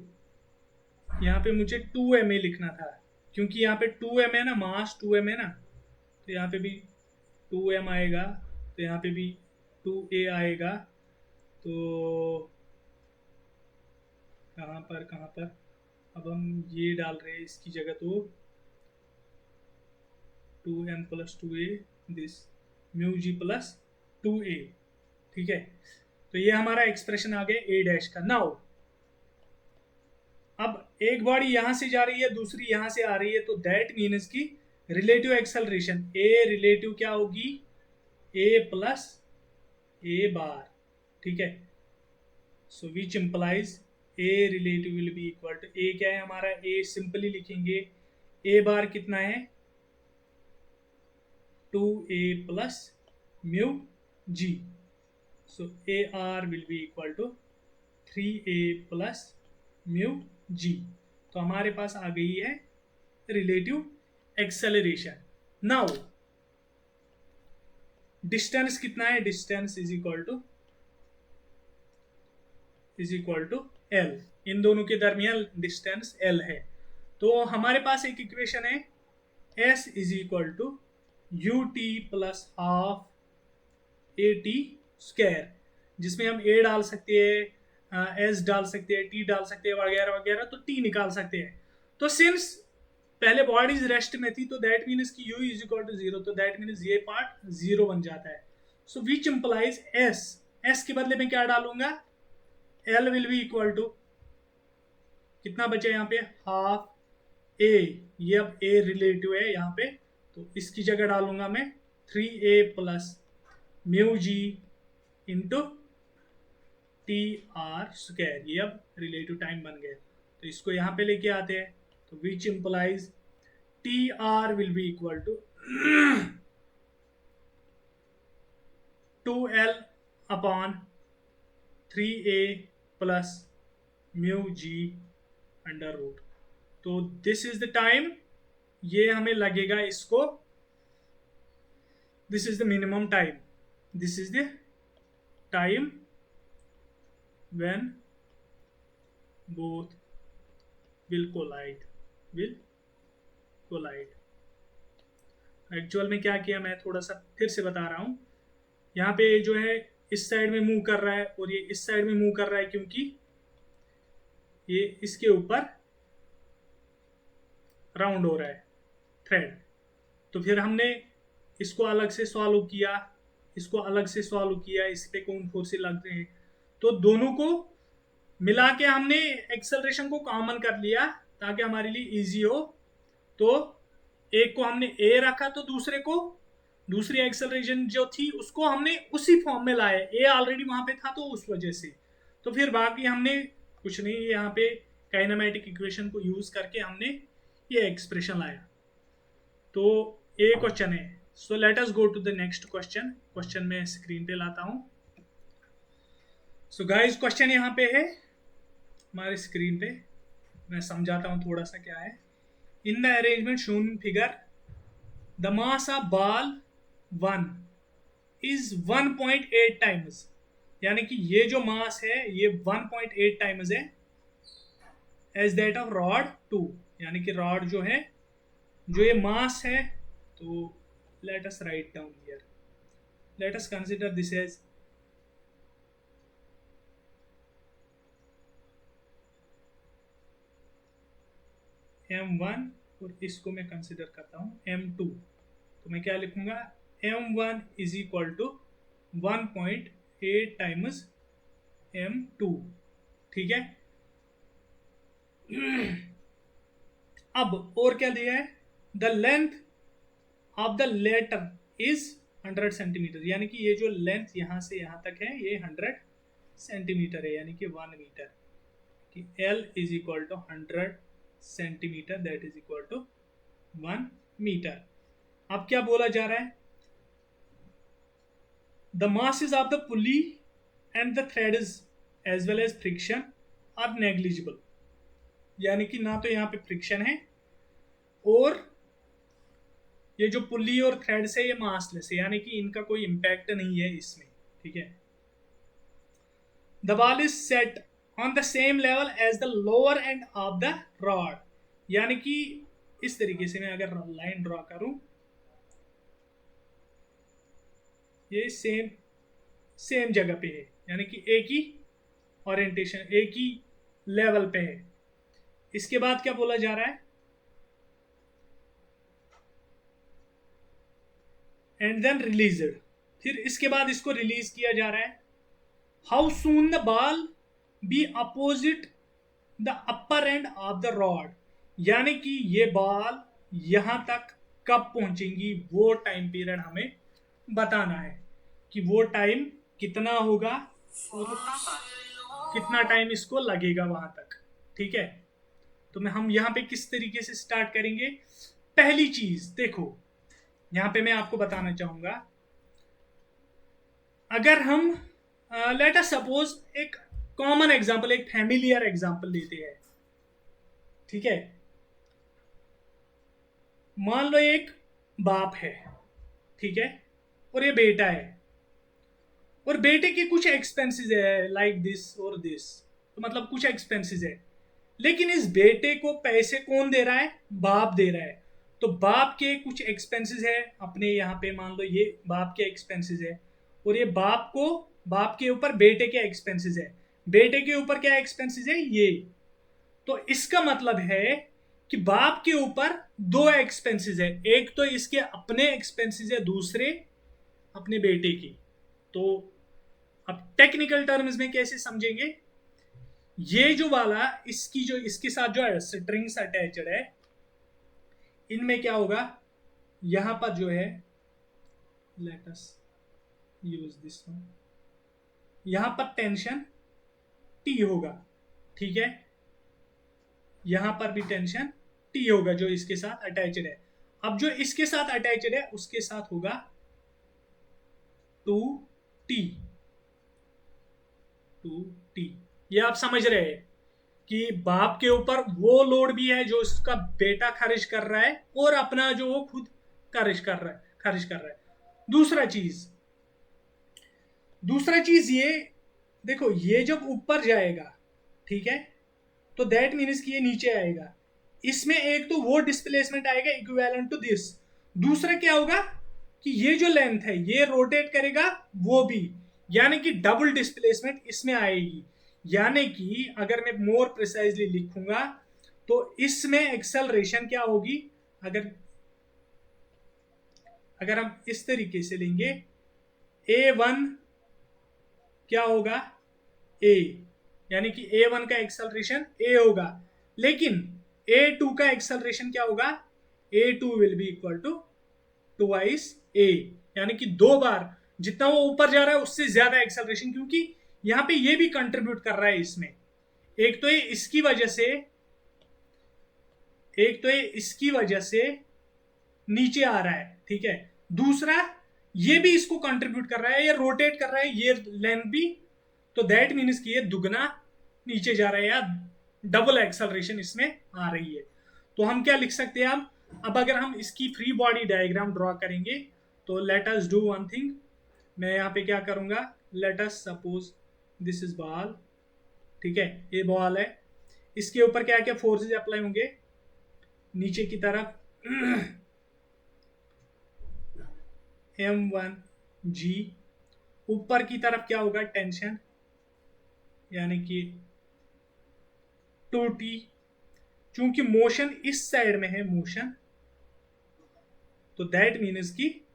यहाँ पे मुझे 2 ma लिखना था, क्योंकि यहाँ पे 2m है ना, मास 2m है ना, तो यहाँ पे भी 2m आएगा, तो यहाँ पे भी 2a आएगा। तो कहाँ पर अब हम ये डाल रहे हैं इसकी जगह, तो 2m plus 2a this mu g plus 2a, ठीक है। तो ये हमारा एक्सप्रेशन आ गया ए डैश का। नाउ अब एक बॉडी यहां से जा रही है, दूसरी यहां से आ रही है, तो दैट मीन्स की रिलेटिव एक्सेलरेशन ए रिलेटिव क्या होगी, ए प्लस ए बार, ठीक है। So which implies a relative will be equal to, a क्या है हमारा, ए सिंपली लिखेंगे, ए बार कितना है 2a plus mu g. So a r will be equal to 3a plus mu g. तो हमारे पास आ गई है रिलेटिव एक्सेलरेशन। नाउ डिस्टेंस कितना है, distance is equal to L, इन दोनों के दरमियान डिस्टेंस एल है। तो हमारे पास एक इक्वेशन है s is equal to u t plus half a t square, जिसमें हम ए डाल सकते हैं, एस डाल सकते हैं, टी डाल सकते हैं वगैरह वगैरह, तो टी निकाल सकते हैं। तो सिंस पहले बॉडीज रेस्ट में थी, तो दैट मीन्स कि u इज इक्वल टू 0, तो दैट मीन्स ये पार्ट 0 बन जाता है। सो विच इंप्लाइज एस के बदले में क्या डालूंगा, L will be equal to कितना बचे यहाँ पे, हाफ ए, ये अब ए रिलेटिव है यहाँ पे, तो इसकी जगह डालूंगा मैं 3a प्लस म्यू जी इंटू टी आर स्क्वायर, ये अब रिलेटिव टाइम बन गया। तो इसको यहाँ पे लेके आते हैं, तो which implies T R will be equal to 2l upon 3a plus mu g under root. तो दिस इज द टाइम, ये हमें लगेगा इसको, this is the minimum time, this is the time when both will collide actual में क्या किया, मैं थोड़ा सा फिर से बता रहा हूं। यहाँ पे जो है इस साइड में मूव कर रहा है और ये इस साइड में मूव कर रहा है, क्योंकि ये इसके ऊपर राउंड हो रहा है थ्रेड। तो फिर हमने इसको अलग से सॉल्व किया, इसको अलग से सॉल्व किया, इस पे कौन फोर्सेस लगते हैं, तो दोनों को मिला के हमने एक्सेलरेशन को कॉमन कर लिया ताकि हमारे लिए इजी हो। तो एक को हमने ए रखा, तो दूसरे को दूसरी एक्सेलरेशन जो थी उसको हमने उसी फॉर्म में लाया, ए ऑलरेडी वहां पे था तो उस वजह से। तो फिर बाकी हमने कुछ नहीं, यहाँ पे काइनेमेटिक इक्वेशन को यूज करके हमने ये एक्सप्रेशन लाया। तो ए क्वेश्चन है। So let us go to the next question. Question में स्क्रीन पे लाता हूं। सो गाइस क्वेश्चन यहाँ पे है हमारे स्क्रीन पे, मैं समझाता हूँ थोड़ा सा क्या है। In the arrangement shown in figure, the mass of ball 1 is 1.8 times, यानी कि ये जो मास है ये 1.8 टाइम्स है एज दैट ऑफ रॉड 2, यानी कि रॉड जो है, जो ये मास है, तो let us write down here, let us consider this as m1 और इसको मैं कंसीडर करता हूं m2, तो मैं क्या लिखूंगा, m1 is equal to 1.8 times m2, ठीक है। अब और क्या दिया है, the length of the letter is 100 centimetre, यानी कि ये जो लेंथ यहां से यहां तक है ये 100 सेंटीमीटर है, यानी कि 1 मीटर, कि L is equal to 100 centimetre, that is equal to 1 metre. अब क्या बोला जा रहा है, the masses of the pulley and the threads as well as friction are negligible, यानी कि ना तो यहाँ पे फ्रिक्शन है और ये जो पुली और थ्रेड्स है ये मासलेस है, यानी कि इनका कोई इंपैक्ट नहीं है इसमें, ठीक है। The ball is set on the same level as the lower end of the rod, यानी कि इस तरीके से मैं अगर लाइन ड्रॉ करूं, ये सेम जगह पे है, यानी कि एक ही ओरिएंटेशन, एक ही लेवल पे है। इसके बाद क्या बोला जा रहा है, एंड देन रिलीज्ड, फिर इसके बाद इसको रिलीज किया जा रहा है। How soon the ball be opposite the upper end of the rod, यानी कि ये बॉल यहां तक कब पहुंचेंगी, वो टाइम पीरियड हमें बताना है कि वो टाइम कितना होगा और कितना टाइम इसको लगेगा वहां तक, ठीक है। तो हम यहां पे किस तरीके से स्टार्ट करेंगे, पहली चीज देखो, यहां पे मैं आपको बताना चाहूंगा, अगर हम लेट अस सपोज एक कॉमन एग्जांपल, एक फैमिलियर एग्जांपल लेते हैं, ठीक है। मान लो एक बाप है, ठीक है, और ये बेटा है, और बेटे के कुछ एक्सपेंसेस है लाइक दिस और दिस, तो मतलब कुछ एक्सपेंसेस है, लेकिन इस बेटे को पैसे कौन दे रहा है, बाप दे रहा है। तो बाप के कुछ एक्सपेंसेस है अपने, यहाँ पे मान लो ये बाप के एक्सपेंसेस है, और ये बाप के ऊपर बेटे के एक्सपेंसेस है, बेटे के ऊपर क्या एक्सपेंसेस है ये। तो इसका मतलब है कि बाप के ऊपर दो एक्सपेंसेस है, एक तो इसके अपने एक्सपेंसेस है, दूसरे अपने बेटे की। तो अब टेक्निकल टर्म्स में कैसे समझेंगे, ये जो वाला इसके साथ जो स्ट्रिंग्स अटैच्ड है, इनमें क्या होगा, यहां पर जो है, let us use this one, यहां पर टेंशन T होगा, ठीक है, यहां पर भी टेंशन T होगा जो इसके साथ अटैच्ड है। अब जो इसके साथ अटैच्ड है उसके साथ होगा 2T, ये आप समझ रहे हैं कि बाप के ऊपर वो लोड भी है जो उसका बेटा खर्च कर रहा है, और अपना जो वो खुद खर्च कर रहा है। दूसरा चीज ये देखो, ये जब ऊपर जाएगा, ठीक है, तो दैट मीन्स कि ये नीचे आएगा, इसमें एक तो वो डिस्प्लेसमेंट आएगा इक्विवेलेंट टू दिस, दूसरा क्या होगा कि ये जो लेंथ है ये रोटेट करेगा वो भी, यानी कि डबल डिस्प्लेसमेंट इसमें आएगी। यानी कि अगर मैं मोर प्रिसाइजली लिखूंगा तो इसमें एक्सेलरेशन क्या होगी, अगर हम इस तरीके से लेंगे, A1 क्या होगा A, यानी कि A1 का एक्सेलरेशन A होगा, लेकिन A2 का एक्सेलरेशन क्या होगा, A2 will be equal to twice A, यानी कि दो बार जितना वो ऊपर जा रहा है उससे ज्यादा एक्सेलरेशन, क्योंकि यहां पे ये भी कंट्रीब्यूट कर रहा है इसमें। एक तो ये इसकी वजह से नीचे आ रहा है, ठीक है, दूसरा ये भी इसको कंट्रीब्यूट कर रहा है, ये रोटेट कर रहा है ये लेंथ भी, तो दैट मीन्स कि ये दुगना नीचे जा रहा है या डबल एक्सेलरेशन इसमें आ रही है। तो हम क्या लिख सकते हैं अब अगर हम इसकी फ्री बॉडी डायग्राम ड्रॉ करेंगे तो let us do one thing. मैं यहाँ पे क्या करूंगा, late us suppose this is ball, ठीक है, ये बॉल है, इसके ऊपर क्या क्या फोर्सेस अप्लाई होंगे, नीचे की तरफ M1G, ऊपर की तरफ क्या होगा, टेंशन यानी कि 2T। चूंकि मोशन इस साइड में है मोशन, तो दैट मीन्स कि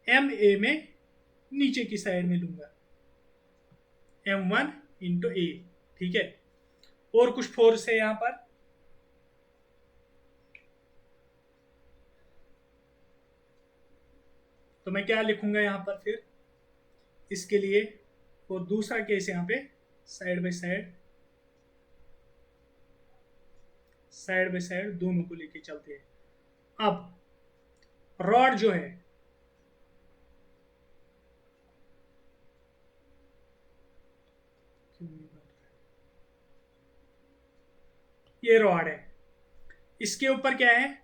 MA में नीचे की साइड में लूंगा M1 इंटू A, ठीक है। और कुछ फोर्स है यहां पर, तो मैं क्या लिखूंगा यहां पर फिर इसके लिए। और दूसरा केस यहां पे साइड बाय साइड दोनों को लेके चलते हैं। अब रॉड जो है, ये रॉड है, इसके ऊपर क्या है,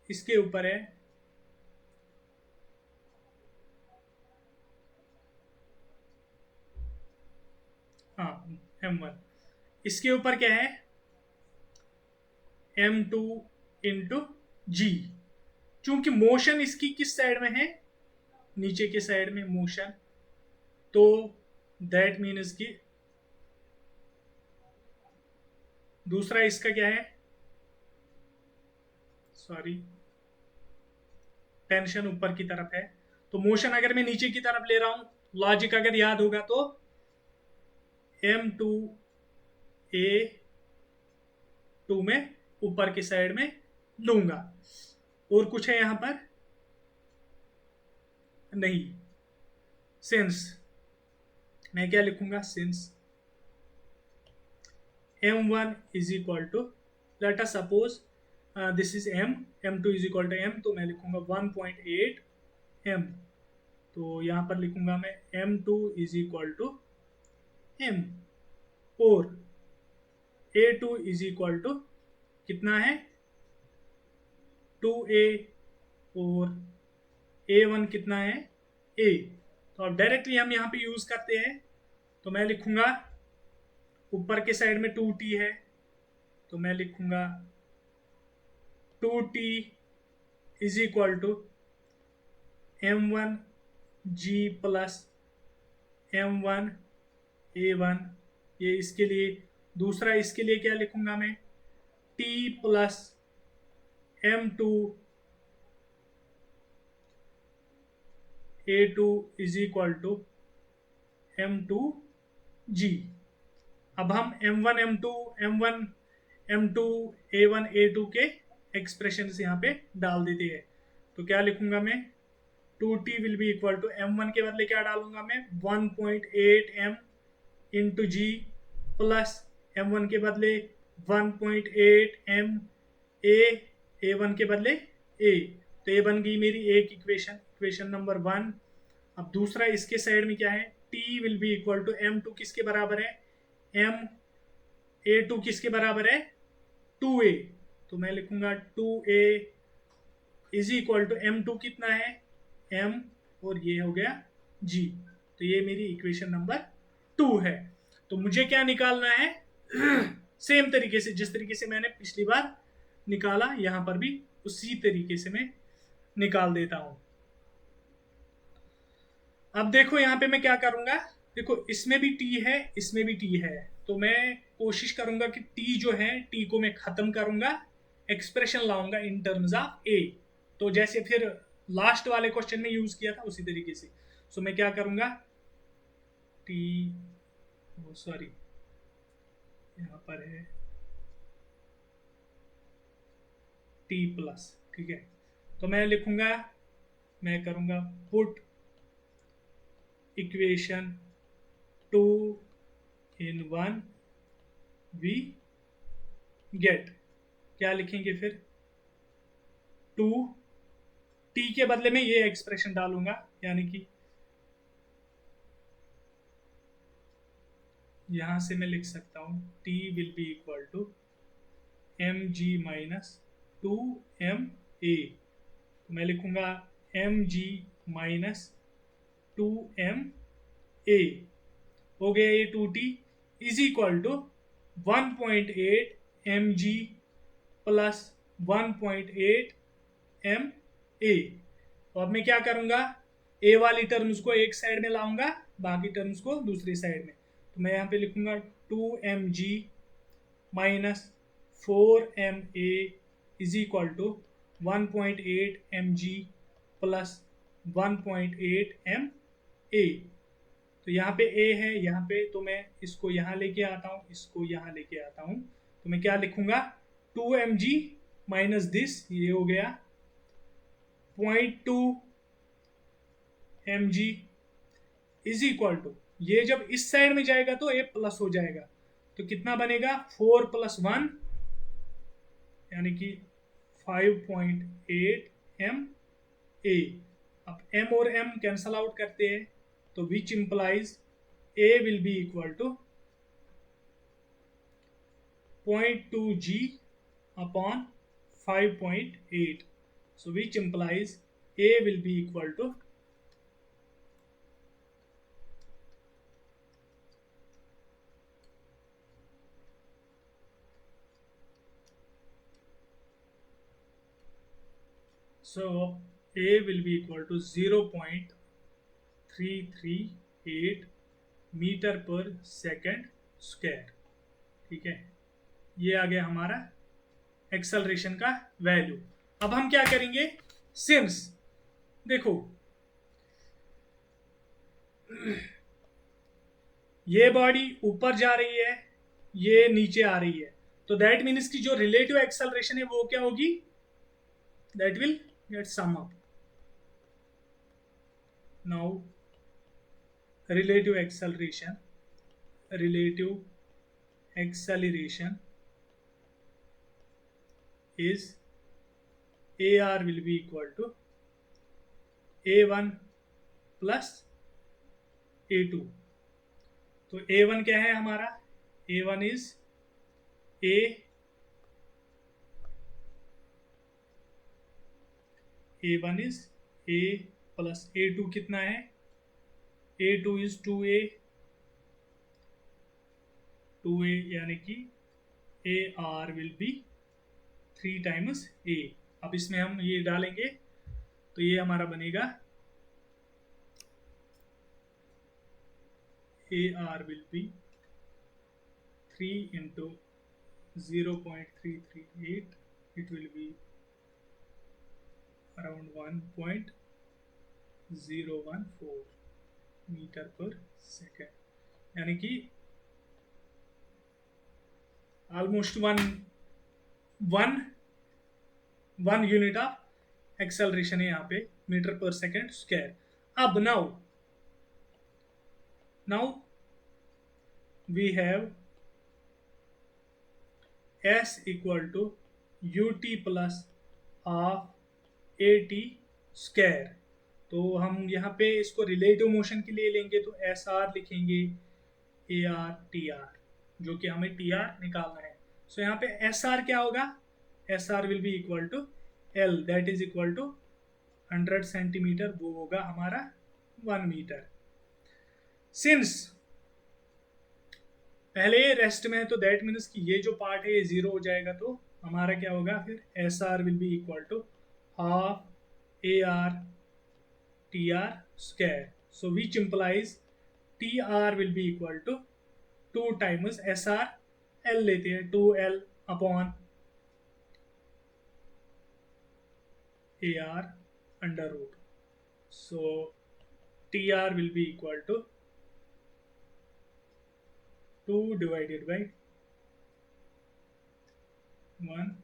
इसके ऊपर है हाँ M1, इसके ऊपर क्या है M2 इंटू जी। चूंकि मोशन इसकी किस साइड में है, नीचे के साइड में मोशन, तो दैट मीन्स कि दूसरा इसका क्या है, सॉरी, टेंशन ऊपर की तरफ है, तो मोशन अगर मैं नीचे की तरफ ले रहा हूं, लॉजिक अगर याद होगा तो M2A2 में ऊपर की साइड में लूंगा। और कुछ है यहां पर नहीं, सिंस मैं क्या लिखूंगा, since M1 is equal to, let us suppose this is M2 is equal to M, तो मैं लिखूंगा 1.8 M। तो यहां पर लिखूंगा मैं M2 is equal to M, और A2 इज इक्वल टू कितना है 2A, और A1 कितना है A। तो अब डायरेक्टली हम यहाँ पे यूज करते हैं, तो मैं लिखूंगा ऊपर के साइड में 2T है, तो मैं लिखूंगा 2T is equal to M1G plus M1A1, ये इसके लिए। दूसरा इसके लिए क्या लिखूंगा मैं, T plus M2A2 is equal to M2G। अब हम M2A1A2 के एक्सप्रेशन यहाँ पे डाल देते हैं। तो क्या लिखूंगा मैं, 2T will be equal to M1 के बदले क्या डालूंगा मैं 1.8 M into G plus M1 के बदले 1.8 M A1 के बदले A। तो ये बन गई मेरी एक इक्वेशन नंबर 1। अब दूसरा इसके साइड में क्या है, T will be equal to M2 किसके बराबर है, A2 किसके बराबर है 2A। तो मैं लिखूंगा 2A is equal to M2 कितना है M, और ये हो गया G। तो ये मेरी इक्वेशन नंबर 2 है। तो मुझे क्या निकालना है सेम तरीके से जिस तरीके से मैंने पिछली बार निकाला, यहां पर भी उसी तरीके से मैं निकाल देता हूं। अब देखो यहां पे मैं क्या करूंगा, देखो इसमें भी T है, इसमें भी T है, तो मैं कोशिश करूंगा कि T जो है T को मैं खत्म करूंगा, एक्सप्रेशन लाऊंगा इन टर्म्स ऑफ A। तो जैसे फिर लास्ट वाले क्वेश्चन में यूज किया था उसी तरीके से। सो मैं क्या करूंगा, T, सॉरी यहां पर है T प्लस, ठीक है। तो मैं लिखूंगा, मैं करूंगा put equation 2 in 1 we get, क्या लिखेंगे फिर 2, T के बदले में ये एक्सप्रेशन डालूंगा, यानी कि यहां से मैं लिख सकता हूं T will be equal to mg minus 2ma, तो मैं लिखूंगा mg माइनस 2ma हो गया ये 2t is equal to 1.8 mg plus 1.8 ma। तो अब मैं क्या करूंगा, ए वाली टर्म्स को एक साइड में लाऊंगा, बाकी टर्म्स को दूसरी साइड में। तो मैं यहाँ पे लिखूंगा 2mg minus 4ma is equal to 1.8 mg plus 1.8 ma। तो यहाँ पे a है, यहाँ पे, तो मैं इसको यहाँ लेके आता हूँ, इसको यहाँ लेके आता हूँ। तो मैं क्या लिखूंगा, 2mg माइनस दिस, ये हो गया 0.2 mg इज इक्वल टू, ये जब इस साइड में जाएगा तो ये प्लस हो जाएगा, तो कितना बनेगा 4 प्लस 1 यानी कि 5.8 ma। अब m और m कैंसल आउट करते हैं, तो which implies a will be equal to 0.2g upon 5.8, so which implies a will be equal to 0.338 metre per second square. ठीक है, ये आ गया हमारा एक्सेलरेशन का वैल्यू। अब हम क्या करेंगे, सिंस देखो ये बॉडी ऊपर जा रही है, ये नीचे आ रही है, तो दैट मीन्स की जो रिलेटिव एक्सेलरेशन है वो क्या होगी, that will get sum up. Now relative acceleration is AR will be equal to A1 plus A2। तो A1 क्या है हमारा, A1 is A1 is A plus A2 कितना है, A2 is 2A यानी कि AR will be 3 times A। अब इसमें हम ये डालेंगे तो ये हमारा बनेगा AR will be 3 into 0.338, it will be around 1.014 metre per second, यानी कि almost one unit of acceleration है यहाँ पे मीटर पर सेकेंड स्क्वायर। अब now we have s equal to ut plus half AT square. तो हम यहाँ पे इसको रिलेटिव मोशन के लिए लेंगे तो SR लिखेंगे AR TR, जो कि हमें TR निकालना है। सो यहाँ पे SR क्या होगा, SR will be equal to L, that is equal to 100 centimetre, वो होगा हमारा 1 मीटर। सिंस पहले रेस्ट में है तो दैट मीन्स कि ये जो पार्ट है ये 0 हो जाएगा, तो हमारा क्या होगा फिर SR will be equal to half AR TR square, so which implies TR will be equal to 2 times SR, L लेते हैं 2L upon AR under root, so TR will be equal to 2 divided by 1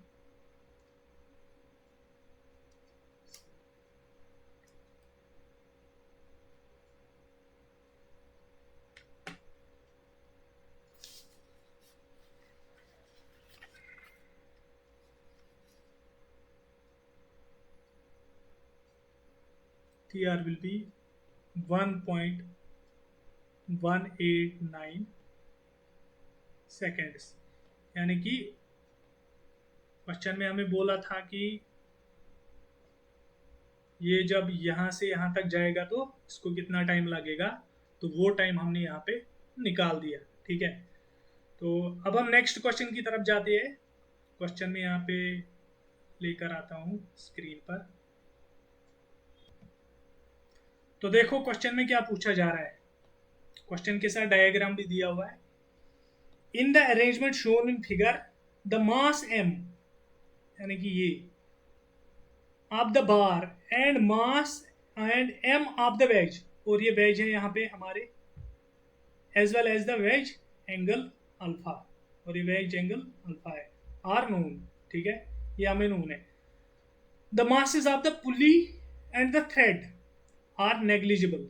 TR will be 1.189 seconds, यानी कि question में हमें बोला था कि ये जब यहाँ से यहाँ तक जाएगा तो इसको कितना टाइम लगेगा, तो वो टाइम हमने यहाँ पे निकाल दिया। ठीक है, तो अब हम नेक्स्ट क्वेश्चन की तरफ जाते हैं। क्वेश्चन में यहाँ पे लेकर आता हूँ स्क्रीन पर। तो देखो क्वेश्चन में क्या पूछा जा रहा है। क्वेश्चन के साथ डायग्राम भी दिया हुआ है। In the arrangement shown in figure the mass m, यानी कि ये of the bar and mass and m of the wedge, और ये वेज है यहाँ पे हमारे, as well as the wedge angle alpha, और ये वेज एंगल अल्फा है, आर नोन। ठीक है, ये हमें नोन है। The masses of the pulley and the thread are negligible.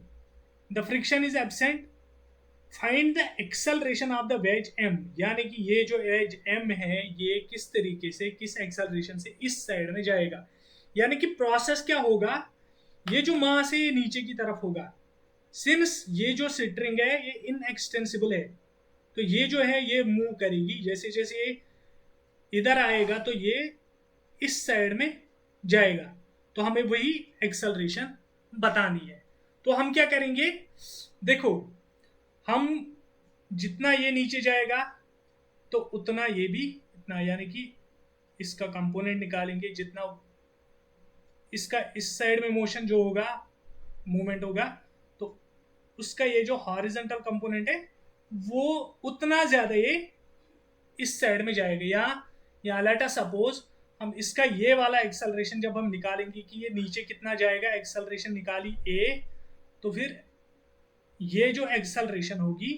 The friction is absent. Find the acceleration of the wedge m, यानी कि ये जो एज m है ये किस तरीके से, किस एक्सेलरेशन से इस साइड में जाएगा। यानी कि प्रोसेस क्या होगा, ये जो मास है ये नीचे की तरफ होगा। सिंस ये जो स्ट्रिंग है ये इनएक्सटेंसिबल है, तो ये जो है ये मूव करेगी, जैसे जैसे ये इधर आएगा तो ये इस साइड में जाएगा, तो हमें वही एक्सेलरेशन बतानी है। तो हम क्या करेंगे, देखो हम जितना ये नीचे जाएगा तो उतना ये भी इतना, यानी कि इसका कंपोनेंट निकालेंगे, जितना इसका इस साइड में मोशन जो होगा, मूवमेंट होगा, तो उसका ये जो हॉरिजॉन्टल कंपोनेंट है वो उतना ज्यादा ये इस साइड में जाएगा। या लेट अस सपोज हम इसका ये वाला एक्सेलरेशन जब हम निकालेंगे कि ये नीचे कितना जाएगा, एक्सेलरेशन निकाली a, तो फिर ये जो एक्सेलरेशन होगी,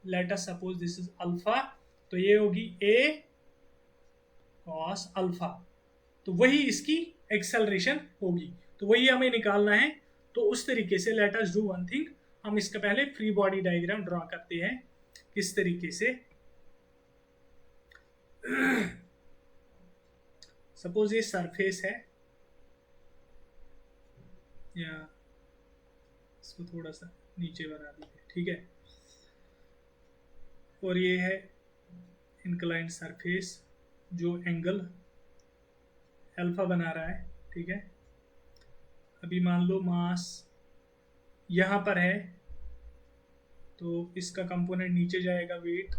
late us suppose this is alpha, तो ये होगी a cos अल्फा, तो वही इसकी एक्सेलरेशन होगी, तो वही हमें निकालना है। तो उस तरीके से let us do one thing, हम इसका पहले फ्री बॉडी डायग्राम ड्रॉ करते हैं किस तरीके से। सपोज ये सरफेस है, या इसको थोड़ा सा नीचे बना दीजिए। ठीक है, और ये है इंक्लाइंड सरफेस जो एंगल अल्फा बना रहा है। ठीक है, अभी मान लो मास यहाँ पर है, तो इसका कंपोनेंट नीचे जाएगा वेट,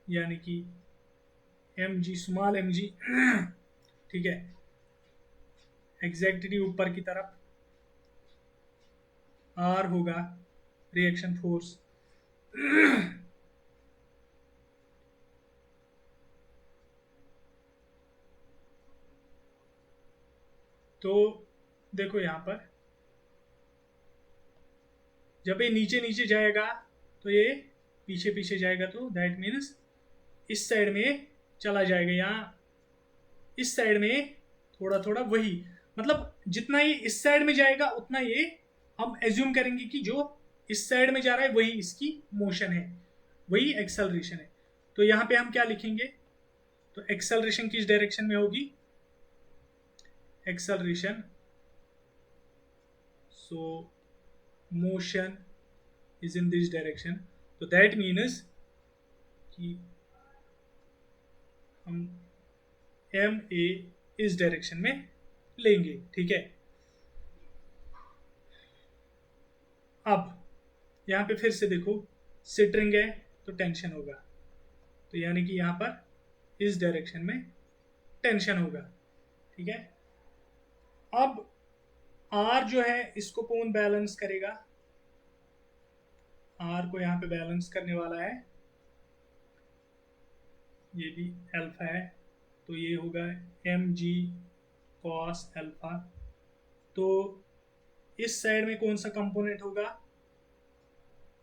यानी कि mg, स्मॉल mg। ठीक है, एग्जैक्टली ऊपर की तरफ r होगा रिएक्शन फोर्स। तो देखो यहाँ पर जब ये नीचे नीचे जाएगा तो ये पीछे पीछे जाएगा, तो दैट मीन्स इस साइड में चला जाएगा, यहाँ इस साइड में थोड़ा थोड़ा, वही मतलब जितना ये इस साइड में जाएगा उतना ये हम एज्यूम करेंगे कि जो इस साइड में जा रहा है वही इसकी मोशन है, वही एक्सेलरेशन है। तो यहाँ पे हम क्या लिखेंगे, तो एक्सेलरेशन किस डायरेक्शन में होगी, acceleration, so motion is in this direction, तो दैट मीन्स कि हम एम ए इस डायरेक्शन में लेंगे। ठीक है, अब यहाँ पे फिर से देखो स्ट्रिंग है तो टेंशन होगा, तो यानी कि यहाँ पर इस डायरेक्शन में टेंशन होगा। ठीक है, अब आर जो है इसको कौन बैलेंस करेगा, आर को यहाँ पे बैलेंस करने वाला है, ये भी अल्फा है, तो ये होगा mg cos अल्फा। तो इस साइड में कौन सा कंपोनेंट होगा,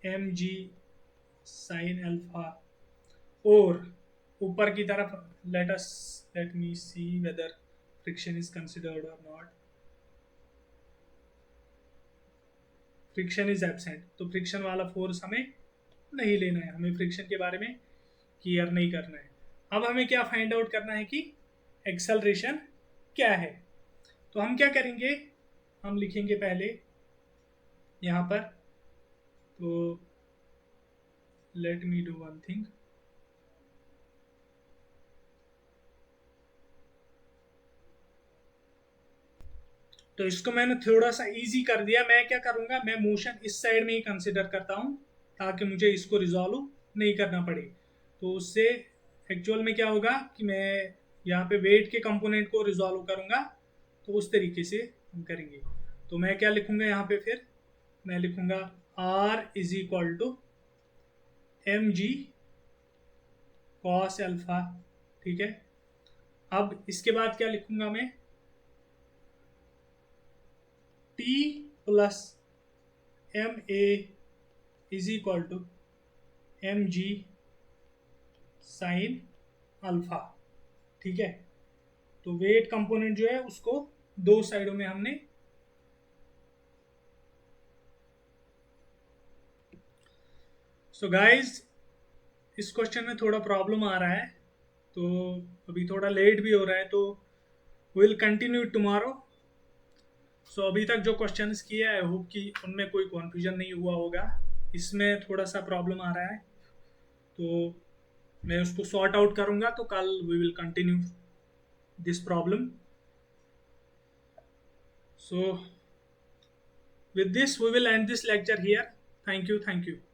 mg sin अल्फा, और ऊपर की तरफ let me see whether friction is considered और नॉट। फ्रिक्शन इज एब्सेंट, तो फ्रिक्शन वाला फोर्स हमें नहीं लेना है, हमें फ्रिक्शन के बारे में केयर नहीं करना है। अब हमें क्या फाइंड आउट करना है कि एक्सेलरेशन क्या है। तो हम क्या करेंगे, हम लिखेंगे पहले यहाँ पर, तो let me do one thing, तो इसको मैंने थोड़ा सा इजी कर दिया। मैं क्या करूँगा, मैं मोशन इस साइड में ही कंसिडर करता हूँ ताकि मुझे इसको रिजॉल्व नहीं करना पड़े। तो उससे एक्चुअल में क्या होगा कि मैं यहाँ पे वेट के कंपोनेंट को रिजॉल्व करूँगा, तो उस तरीके से हम करेंगे। तो मैं क्या लिखूँगा यहाँ पे, फिर मैं लिखूँगा R is equal to M G cos alpha. ठीक है, अब इसके बाद क्या लिखूँगा मैं, T plus M a is equal to M G sine alpha. ठीक है, तो वेट कंपोनेंट जो है उसको दो साइडों में हमने सो गाइस इस क्वेश्चन में थोड़ा प्रॉब्लम आ रहा है, तो अभी थोड़ा लेट भी हो रहा है, तो विल कंटिन्यू टुमारो। सो अभी तक जो क्वेश्चंस किए आई होप कि उनमें कोई कन्फ्यूजन नहीं हुआ होगा। इसमें थोड़ा सा प्रॉब्लम आ रहा है, तो मैं उसको सॉर्ट आउट करूंगा, तो कल we will continue this problem. So with this we will end this lecture here. Thank you.